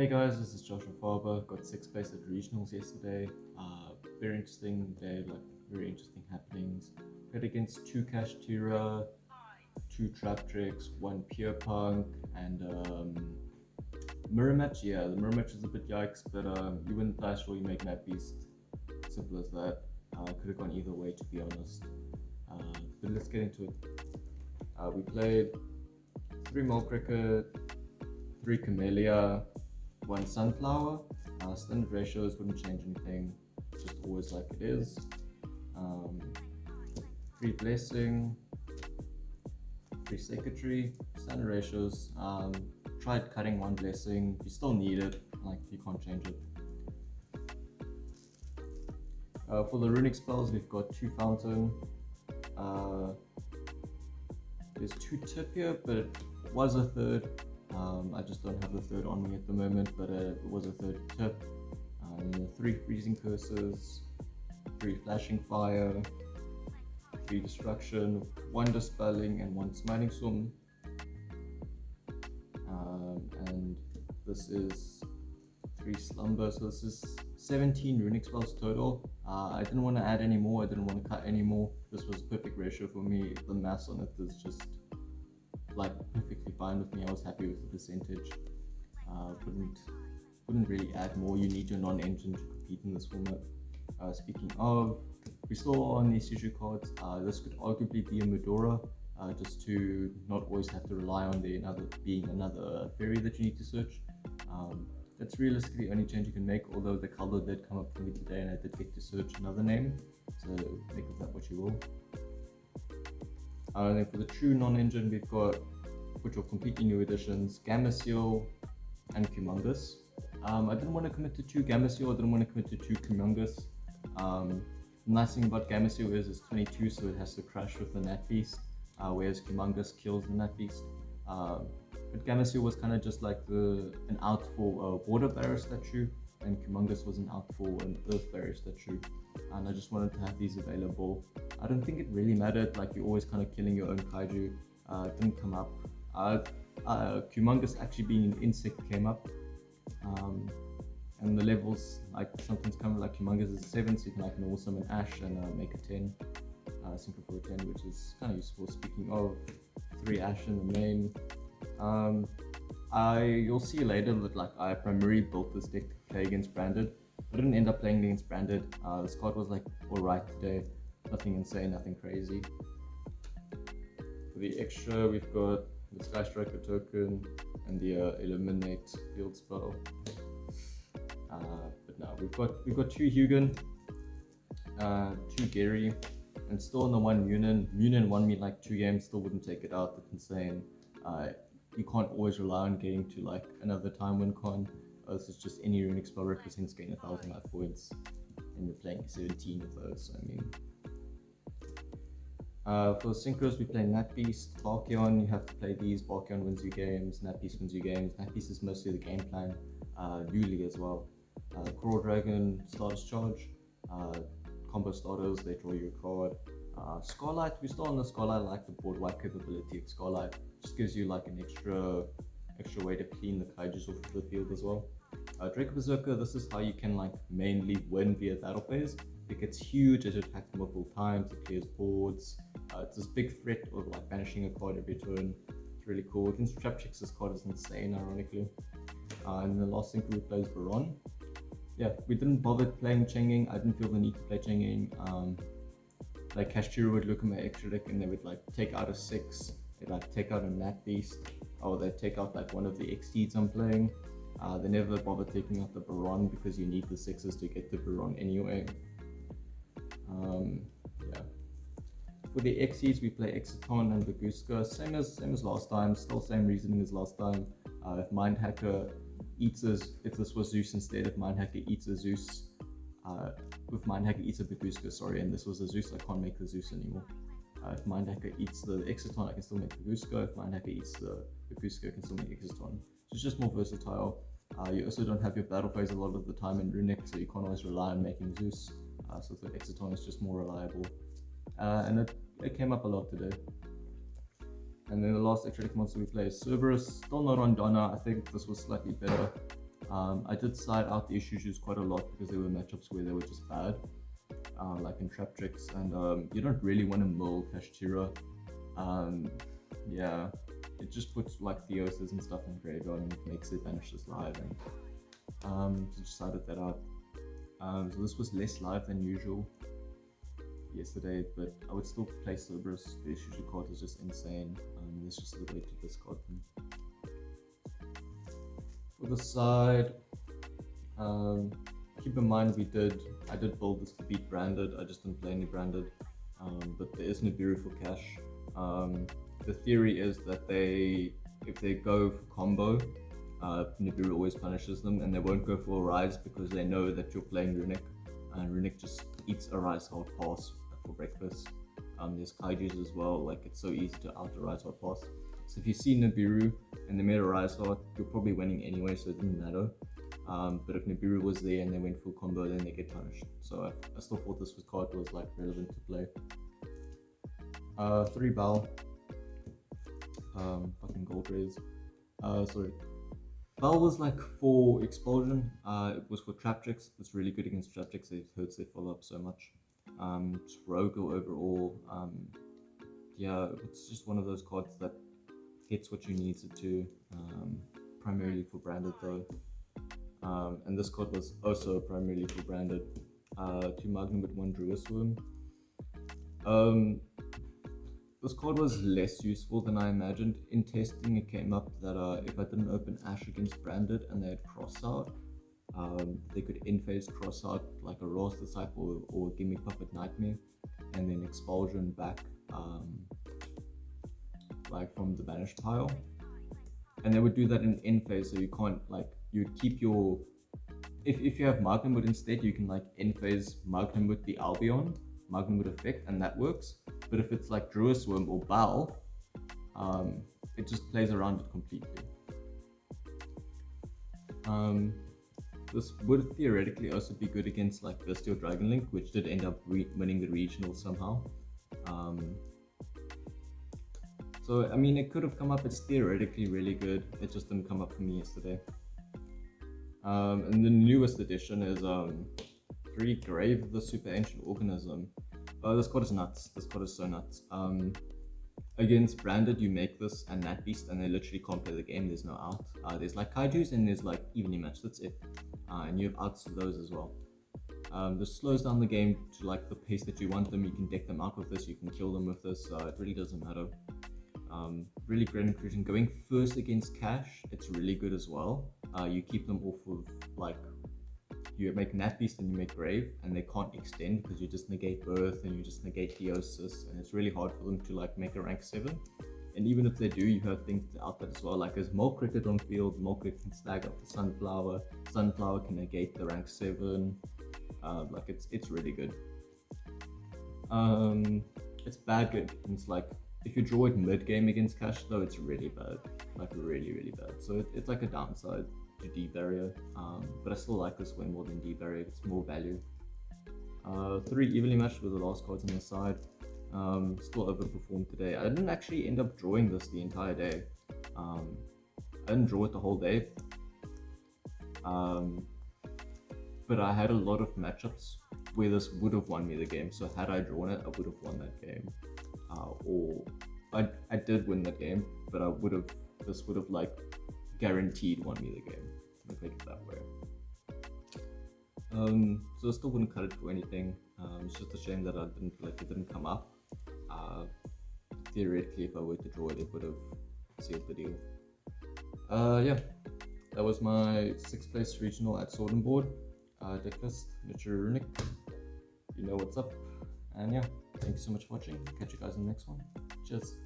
Hey guys, this is Joshua Faber. Got sixth place at regionals yesterday. Very interesting day, like very interesting happenings. Played against two Cash Tira, two Trap Tricks, one Pure Punk, and Mirror Match. Yeah, the Mirror Match is a bit yikes, but you win the dice roll, you make Map Beast. Simple as that. Could have gone either way, to be honest. But let's get into it. We played 3 Mole Cricket, 3 Camellia, 1 Sunflower. Standard ratios wouldn't change anything, just always like it is. 3 Blessing, 3 Secretary. Standard ratios. Tried cutting 1 Blessing, you still need it, like you can't change it. For the runic spells, we've got 2 Fountain. There's 2 Tip here, but it was a 3rd. I just don't have the 3rd on me at the moment, but it was a 3rd Tip. 3 Freezing Curses, 3 Flashing Fire, 3 Destruction, 1 Dispelling, and 1 Smiting Storm. And this is 3 Slumber, so this is 17 runic spells total. I didn't want to add any more, I didn't want to cut any more. This was a perfect ratio for me. The mass on it is just like perfectly fine with me. I was happy with the percentage. Wouldn't really add more. You need your non-engine to compete in this format. Speaking of, we still on these issue cards. This could arguably be a Medora, just to not always have to rely on there being another fairy that you need to search. That's realistically the only change you can make, although the color did come up for me today and I did get to search another name, so make of that what you will. And then for the true non-engine, we've got, which are completely new additions, Gamma Seal and Humongous. I didn't want to commit to 2 Gamma Seal, I didn't want to commit to 2 Humongous. The nice thing about Gamma Seal is it's 22, so it has to crash with the Nat Beast, whereas Humongous kills the Nat Beast. But Gamma Seal was kind of just like an out for a water barrier statue, and Humongous was an out for an earth barrier statue. And I just wanted to have these available. I don't think it really mattered, like you're always kind of killing your own kaiju. It didn't come up. Humongous actually being an insect came up. And the levels, like something's coming like Humongous is 7, so you can like normal summon Ash and make a 10. Simple for a 10, which is kind of useful. Speaking of 3 Ash in the main. You'll see later that like I primarily built this deck to play against Branded. I didn't end up playing against Branded. This card was like alright today. Nothing insane, nothing crazy. For the extra, we've got the Sky Striker token and the Eliminate Field spell. But now we've got 2 Hugin, 2 Gary, and still on the 1 Munin. Munin won me like 2 games, still wouldn't take it out. That's insane. You can't always rely on getting to like another time win con. This is just any runic spell represents gain 1,000 life points, and you're playing 17 of those. So I mean, for synchros, we play Nat Beast, Barkion. You have to play these. Barkion wins you games. Nat Beast wins you games. Nat Beast is mostly the game plan. Luli as well. Coral Dragon, Starter's Charge. Combo starters, they draw you a card. Scarlight, we're still on the Scarlight. I like the board wipe capability of Scarlight. Just gives you like an extra way to clean the kaijus off of the field as well. Draco Berserker, this is how you can like mainly win via battle phase. It gets huge, it attacks multiple times, it clears boards. It's this big threat of like banishing a card every turn. It's really cool. Against Trap Chicks, this card is insane, ironically. And the last thing we play is Baron. Yeah, we didn't bother playing Chenging. I didn't feel the need to play Chenging. Like Cash Tira would look at my extra deck and they would like take out a 6. They'd like take out a Nat Beast, or they'd take out like one of the Xyzs I'm playing. They never bother taking out the Baron because you need the 6s to get the Baron anyway. Yeah. For the Xyzs, we play Exiton and Baguska, same as last time, still same reasoning as last time. If Mindhacker eats if this was Zeus instead, if Mindhacker eats a Zeus, if Mindhacker eats a Baguska, sorry, and this was a Zeus, I can't make the Zeus anymore. If Mindhacker eats the Exiton, I can still make Baguska. If Mindhacker eats the Baguska, I can still make Exiton. So it's just more versatile. You also don't have your battle phase a lot of the time in Runick, so you can't always rely on making Zeus. So the Exiton is just more reliable. And it came up a lot today. And then the last Accreditation monster we play is Cerberus. Still not on Donna. I think this was slightly better. I did side out the issues quite a lot because there were matchups where they were just bad, like in trap tricks, and you don't really want to mill Kashitira. Yeah, it just puts like Theoses and stuff in graveyard and makes it vanishes live, and so just sided that out. So this was less live than usual yesterday, but I would still play Cerberus. The issue card is just insane. It's just the way to discard them. For the side, keep in mind I did build this to beat branded. I just didn't play any branded, but there is Nibiru for cash. The theory is that if they go for combo, Nibiru always punishes them, and they won't go for a rise because they know that you're playing Runick, and Runick just eats a rise hard pass for breakfast. There's Kaijus as well, like it's so easy to out a rise hard pass. So if you see Nibiru and they made a rise hard, you're probably winning anyway, so it didn't matter. But if Nibiru was there and they went full combo, then they get punished. So I still thought this card was like relevant to play. 3 Bal. Fucking gold raise. Sorry. Bal was like for expulsion. It was for trap tricks. It's really good against trap tricks. It hurts their follow up so much. Just Rogo overall. Yeah, it's just one of those cards that hits what you need it to. Primarily for branded though. And this card was also primarily for branded. 2 Magnum with 1 Druid Worm. This card was less useful than I imagined. In testing, it came up that if I didn't open Ash against branded and they had cross out, they could in-phase cross out like a Ross Disciple or Gimmick Puppet Nightmare, and then expulsion back like from the banished pile. And they would do that in in-phase, so you can't like, you keep your, if you have Magnumwood instead, you can like in-phase Magnumwood the Albion, Magnumwood effect, and that works. But if it's like Druid Worm or Bal, it just plays around it completely. This would theoretically also be good against like Vistio Dragon Link, which did end up winning the regional somehow. So I mean, it could have come up. It's theoretically really good. It just didn't come up for me yesterday. And the newest addition is 3 Grave of the Super Ancient Organism. This card is nuts. This card is so nuts. Against branded, you make this and that beast, and they literally can't play the game. There's no out. There's like kaijus and there's like evenly matched. That's it. And you have outs to those as well. This slows down the game to like the pace that you want them. You can deck them out with this. You can kill them with this. It really doesn't matter. Really great inclusion. Going first against cash, it's really good as well. You keep them off of like, you make Nat Beast and you make Grave, and they can't extend because you just negate Birth and you just negate Theosis, and it's really hard for them to like make a rank 7. And even if they do, you have things out that as well, like there's Mole Cricket on field, Mole Cricket can stag up the Sunflower, Sunflower can negate the rank 7, like it's really good. It's bad good. It's like, if you draw it mid-game against cash though, it's really bad, like really bad. So it's like a downside to D-Barrier, but I still like this way more than D-Barrier. It's more value. 3 evenly matched with the last cards on the side. Still overperformed today. I didn't actually end up drawing this the entire day. I didn't draw it the whole day, but I had a lot of matchups where this would have won me the game. So had I drawn it, I would have won that game. Or I did win that game, but this would have like guaranteed won me the game. Let's make it that way. So I still wouldn't cut it for anything. It's just a shame that it didn't come up. Theoretically, if I were to draw it, it would have sealed the deal. Yeah, that was my 6th place regional at Sword and Board. Deck list, naturiarunick. You know what's up. And yeah, thank you so much for watching. Catch you guys in the next one. Cheers.